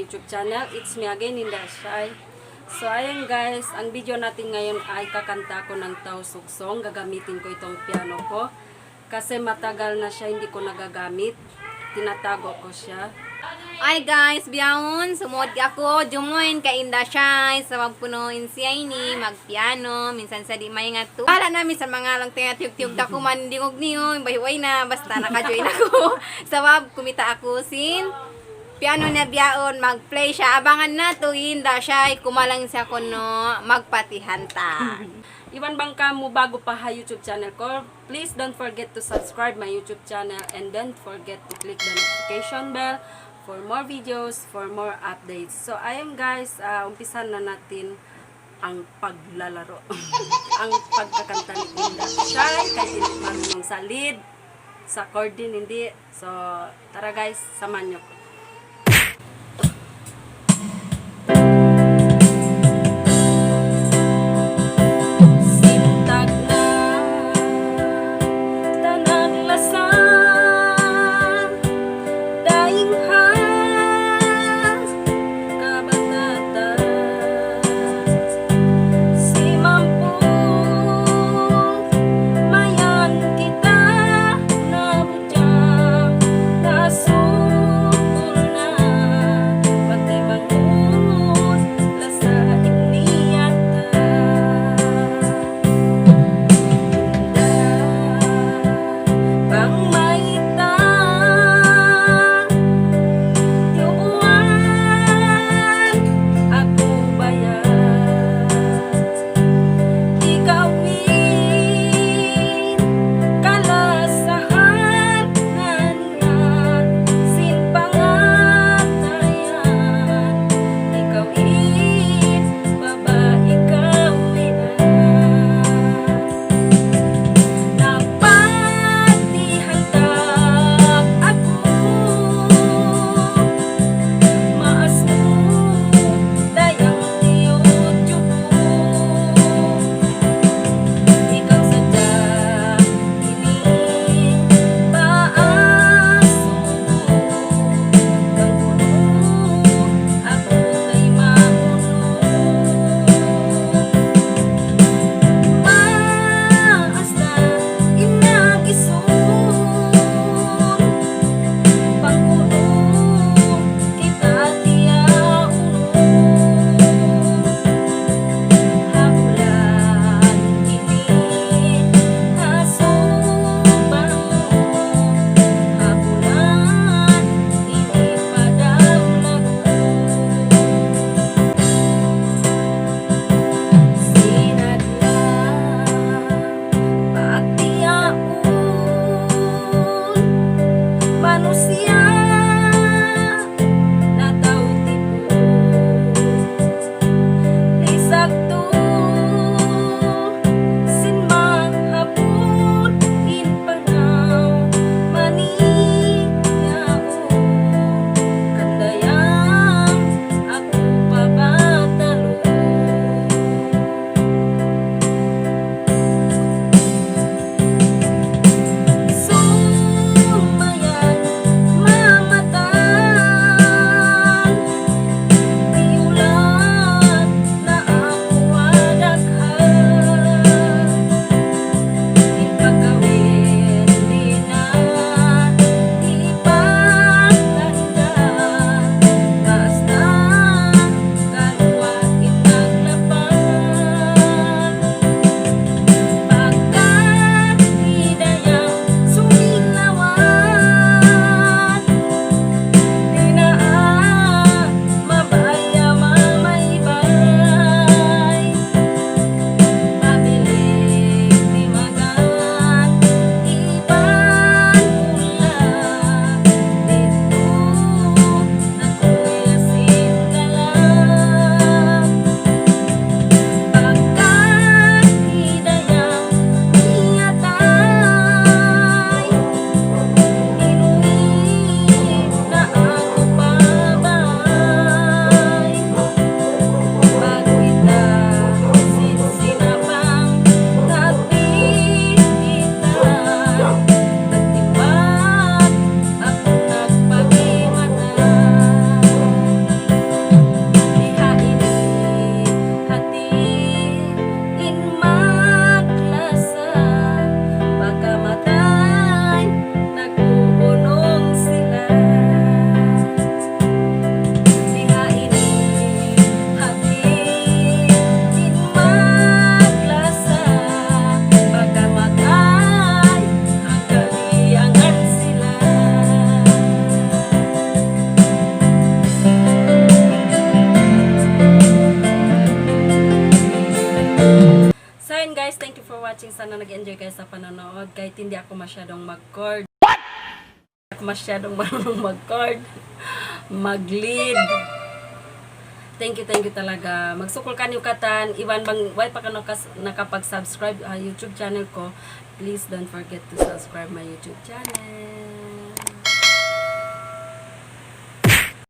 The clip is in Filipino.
YouTube channel. It's me again, Indah Shy. So ayun guys, ang video natin ngayon ay kakanta ko ng Tao Sugsong. Gagamitin ko itong piano ko kasi matagal na siya hindi ko nagagamit. Tinatago ko siya. Hi guys, biyahon, sumod ako, jumoin ka Indah Shy sa magpunuin siya ini, magpiano, minsan sa di may nga to. Para namin sa mga lang tinatiyog-tiyog ako man, dingog niyo, bahiway na, basta naka-join ako. Sa wab, kumita ako sin, piano na biyahon, mag-play siya. Abangan na to Indah Shy, kumalang siya ko no, magpatihanta. Iwan bang ka mo bago pa ha YouTube channel ko, please don't forget to subscribe my YouTube channel and don't forget to click the notification bell for more videos, for more updates. So ayun guys, umpisan na natin ang paglalaro. Ang pagkakanta ni Indah Shy, kahit hindi marunong sa lead, sa chord din hindi. So tara guys, samahan nyo ko. guys, thank you for watching. Sana nag-enjoy kayo sa panonood. Kahit hindi ako masyadong mag-chord. Ako masyadong marunong mag-chord. Mag-lead. Thank you talaga. Magsukol ka niyo katan. Iwan bang, why pa ka nakapag-subscribe YouTube channel ko. Please don't forget to subscribe my YouTube channel.